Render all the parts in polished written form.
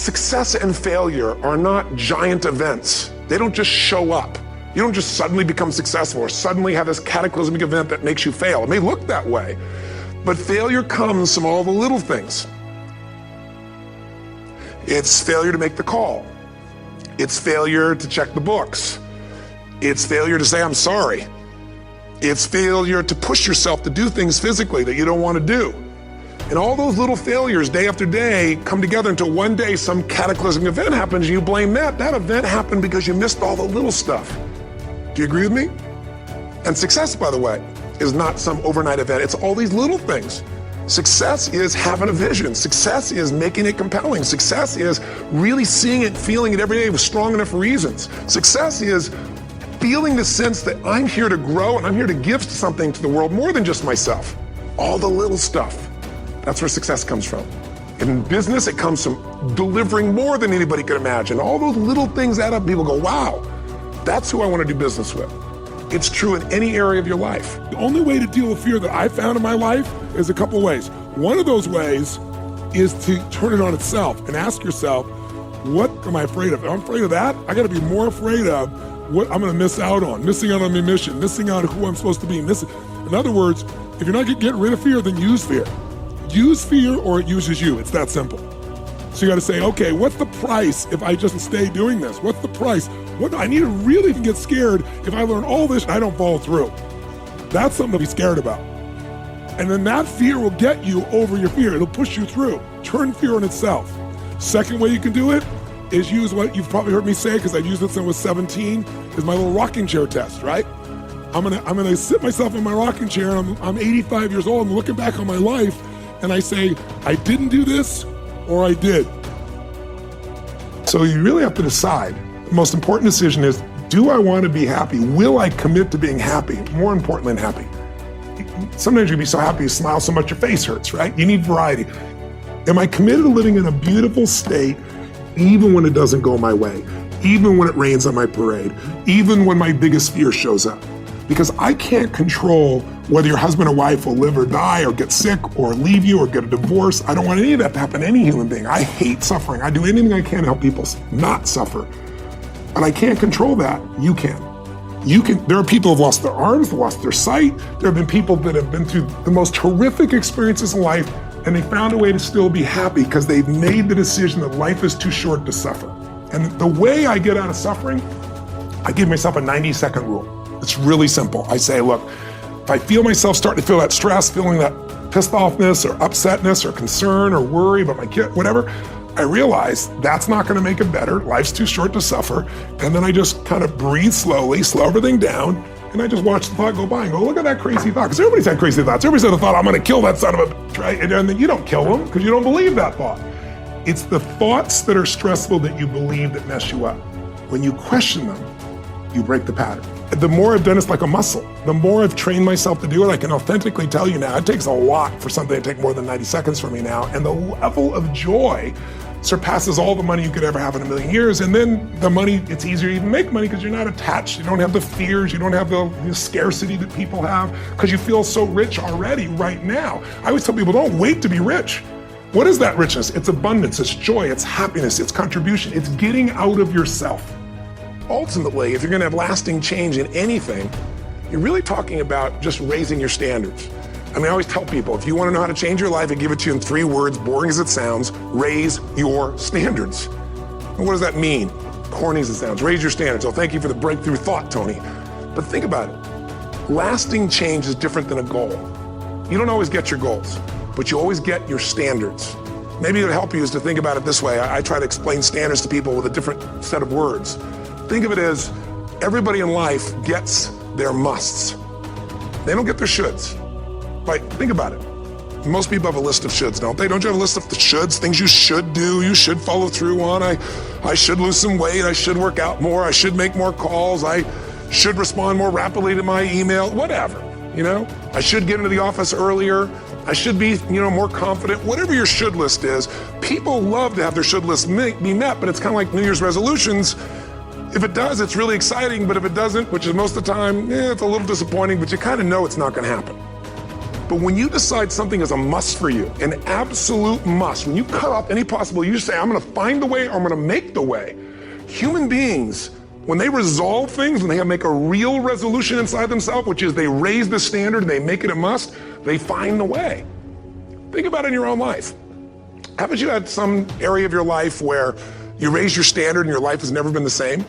Success and failure are not giant events. They don't just show up. You don't just suddenly become successful or suddenly have this cataclysmic event that makes you fail. It may look that way, but failure comes from all the little things. It's failure to make the call. It's failure to check the books. It's failure to say, I'm sorry. It's failure to push yourself to do things physically that you don't want to do. And all those little failures day after day come together until one day some cataclysmic event happens and you blame that. That event happened because you missed all the little stuff. Do you agree with me? And success, by the way, is not some overnight event. It's all these little things. Success is having a vision. Success is making it compelling. Success is really seeing it, feeling it every day with strong enough reasons. Success is feeling the sense that I'm here to grow and I'm here to give something to the world more than just myself. All the little stuff. That's where success comes from. In business, it comes from delivering more than anybody could imagine. All those little things add up. People go, wow, that's who I want to do business with. It's true in any area of your life. The only way to deal with fear that I found in my life is a couple ways. One of those ways is to turn it on itself and ask yourself, what am I afraid of? If I'm afraid of that, I got to be more afraid of what I'm going to miss out on my mission, missing out on who I'm supposed to be. In other words, if you're not getting rid of fear, then use fear. Use fear or it uses you. It's that simple. So you got to say, okay, what's the price if I just stay doing this? What's the price? What I need to really get scared if I learn all this and I don't follow through. That's something to be scared about. And then that fear will get you over your fear. It'll push you through. Turn fear on itself. Second way you can do it is use what you've probably heard me say, because I've used it since I was 17, is my little rocking chair test, right? I'm gonna sit myself in my rocking chair, and I'm 85 years old, and looking back on my life, and I say, I didn't do this, or I did. So you really have to decide. The most important decision is, do I want to be happy? Will I commit to being happy? More important than happy. Sometimes you can be so happy you smile so much your face hurts, right? You need variety. Am I committed to living in a beautiful state even when it doesn't go my way? Even when it rains on my parade? Even when my biggest fear shows up? Because I can't control whether your husband or wife will live or die or get sick or leave you or get a divorce. I don't want any of that to happen to any human being. I hate suffering. I do anything I can to help people not suffer. But I can't control that. You can. There are people who have lost their arms, they've lost their sight. There have been people that have been through the most horrific experiences in life, and they found a way to still be happy because they've made the decision that life is too short to suffer. And the way I get out of suffering, I give myself a 90-second rule. It's really simple. I say, look, if I feel myself starting to feel that stress, feeling that pissed offness or upsetness or concern or worry about my kid, whatever, I realize that's not going to make it better. Life's too short to suffer. And then I just kind of breathe slowly, slow everything down, and I just watch the thought go by and go, look at that crazy thought. Because everybody's had crazy thoughts. Everybody's had the thought, I'm going to kill that son of a bitch, right? And then you don't kill them because you don't believe that thought. It's the thoughts that are stressful that you believe that mess you up. When you question them, you break the pattern. The more I've done it's like a muscle. The more I've trained myself to do it, I can authentically tell you now, it takes a lot for something to take more than 90 seconds for me now. And the level of joy surpasses all the money you could ever have in a million years. And then the money, it's easier to even make money because you're not attached. You don't have the fears. You don't have the scarcity that people have because you feel so rich already right now. I always tell people, don't wait to be rich. What is that richness? It's abundance, it's joy, it's happiness, it's contribution, it's getting out of yourself. Ultimately, if you're gonna have lasting change in anything, you're really talking about just raising your standards. I mean, I always tell people, if you wanna know how to change your life, I give it to you in 3 words, boring as it sounds, raise your standards. And what does that mean? Corny as it sounds, raise your standards. Oh, thank you for the breakthrough thought, Tony. But think about it. Lasting change is different than a goal. You don't always get your goals, but you always get your standards. Maybe it'll help you is to think about it this way. I try to explain standards to people with a different set of words. Think of it as everybody in life gets their musts. They don't get their shoulds. Like, think about it. Most people have a list of shoulds, don't they? Don't you have a list of the shoulds, things you should do, you should follow through on? I should lose some weight, I should work out more, I should make more calls, I should respond more rapidly to my email, whatever, you know? I should get into the office earlier, I should be, more confident. Whatever your should list is, people love to have their should list be met, but it's kind of like New Year's resolutions. If it does, it's really exciting, but if it doesn't, which is most of the time, it's a little disappointing, but you kind of know it's not going to happen. But when you decide something is a must for you, an absolute must, when you cut off any possible, you say, I'm gonna find the way or I'm gonna make the way. Human beings, when they resolve things, when they make a real resolution inside themselves, which is they raise the standard and they make it a must, they find the way. Think about it in your own life. Haven't you had some area of your life where you raised your standard and your life has never been the same?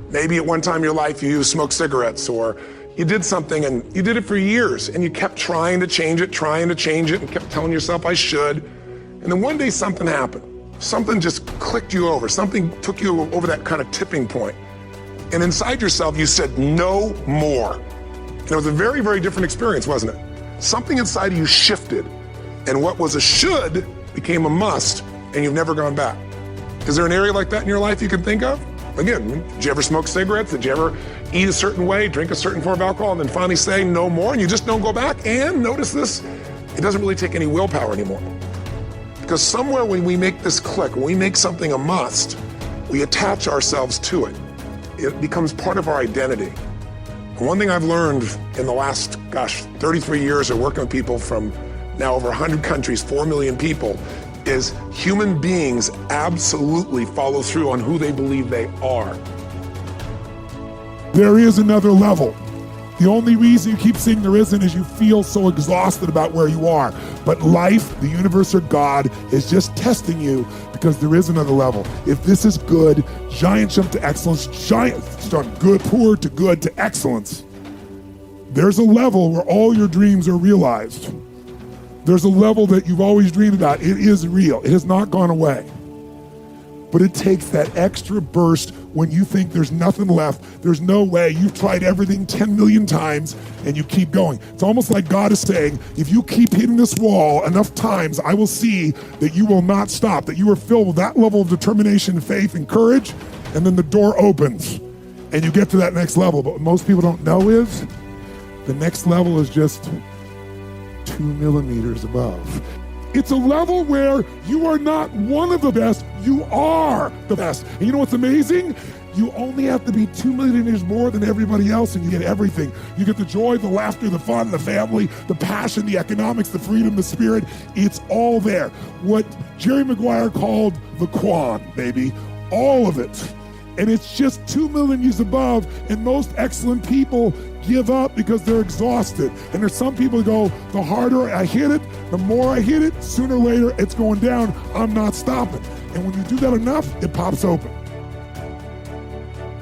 Maybe at one time in your life you smoked cigarettes, or you did something and you did it for years and you kept trying to change it and kept telling yourself I should. And then one day something happened. Something just clicked you over. Something took you over that kind of tipping point. And inside yourself you said, no more. And it was a very, very different experience, wasn't it? Something inside of you shifted, and what was a should became a must, and you've never gone back. Is there an area like that in your life you can think of? Again, did you ever smoke cigarettes? Did you ever eat a certain way, drink a certain form of alcohol, and then finally say no more, and you just don't go back? And notice this, it doesn't really take any willpower anymore. Because somewhere when we make this click, when we make something a must, we attach ourselves to it. It becomes part of our identity. And one thing I've learned in the last, 33 years of working with people from now over 100 countries, 4 million people, is human beings absolutely follow through on who they believe they are. There is another level. The only reason you keep saying there isn't is you feel so exhausted about where you are. But life, the universe, or God is just testing you because there is another level. If this is good, giant jump to excellence, giant from good, poor to good to excellence. There's a level where all your dreams are realized. There's a level that you've always dreamed about. It is real. It has not gone away. But it takes that extra burst when you think there's nothing left, there's no way, you've tried everything 10 million times and you keep going. It's almost like God is saying, if you keep hitting this wall enough times, I will see that you will not stop, that you are filled with that level of determination, faith, and courage, and then the door opens and you get to that next level. But what most people don't know is the next level is just 2 millimeters above. It's a level where you are not one of the best, you are the best. And you know what's amazing? You only have to be 2 millimeters more than everybody else and you get everything. You get the joy, the laughter, the fun, the family, the passion, the economics, the freedom, the spirit. It's all there. What Jerry Maguire called the Quan, baby. All of it. And it's just 2 millimeters above, and most excellent people give up because they're exhausted. And there's some people who go, the harder I hit it, the more I hit it, sooner or later it's going down, I'm not stopping. And when you do that enough, it pops open.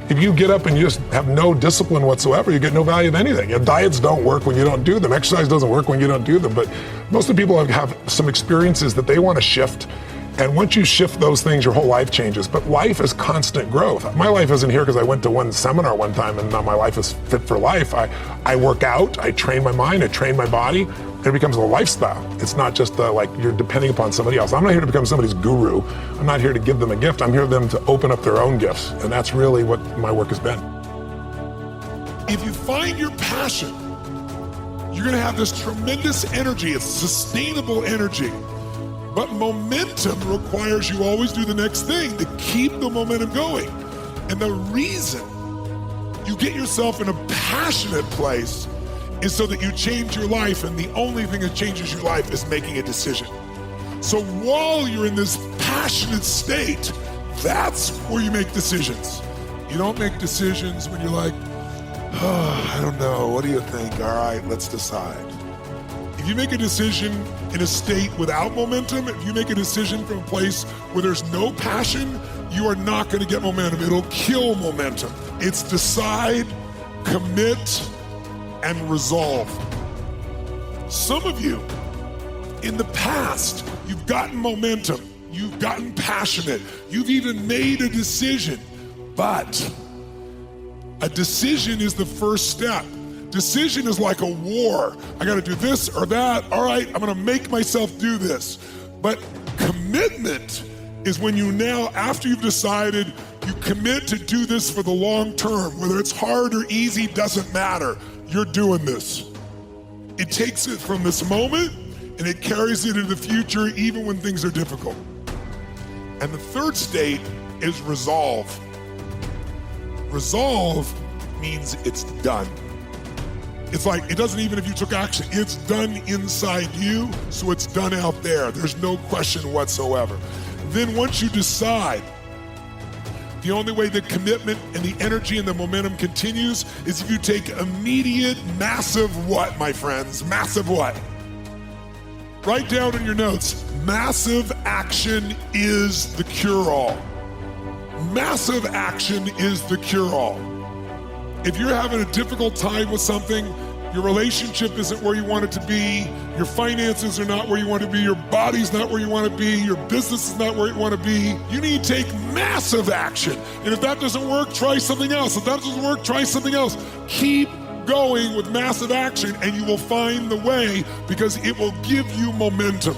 If you get up and you just have no discipline whatsoever, you get no value of anything. Your diets don't work when you don't do them. Exercise doesn't work when you don't do them. But most of the people have some experiences that they want to shift. And once you shift those things, your whole life changes. But life is constant growth. My life isn't here because I went to one seminar one time and now my life is fit for life. I work out, I train my mind, I train my body, and it becomes a lifestyle. It's not just like you're depending upon somebody else. I'm not here to become somebody's guru. I'm not here to give them a gift. I'm here for them to open up their own gifts. And that's really what my work has been. If you find your passion, you're gonna have this tremendous energy. It's sustainable energy. But momentum requires you always do the next thing to keep the momentum going. And the reason you get yourself in a passionate place is so that you change your life, and the only thing that changes your life is making a decision. So while you're in this passionate state, that's where you make decisions. You don't make decisions when you're like, oh, I don't know, what do you think? All right, let's decide. If you make a decision in a state without momentum, if you make a decision from a place where there's no passion, you are not going to get momentum. It'll kill momentum. It's decide, commit, and resolve. Some of you, in the past, you've gotten momentum, you've gotten passionate, you've even made a decision, but a decision is the first step. Decision is like a war. I got to do this or that. All right, I'm going to make myself do this. But commitment is when you now, after you've decided, you commit to do this for the long term. Whether it's hard or easy, doesn't matter. You're doing this. It takes it from this moment and it carries it into the future even when things are difficult. And the third state is resolve. Resolve means it's done. It's like, it doesn't even if you took action, it's done inside you, so it's done out there. There's no question whatsoever. Then once you decide, the only way the commitment and the energy and the momentum continues is if you take immediate, massive what, my friends? Massive what? Write down in your notes, massive action is the cure-all. Massive action is the cure-all. If you're having a difficult time with something, your relationship isn't where you want it to be, your finances are not where you want to be, your body's not where you want to be, your business is not where you want to be, you need to take massive action. And if that doesn't work, try something else. If that doesn't work, try something else. Keep going with massive action and you will find the way, because it will give you momentum.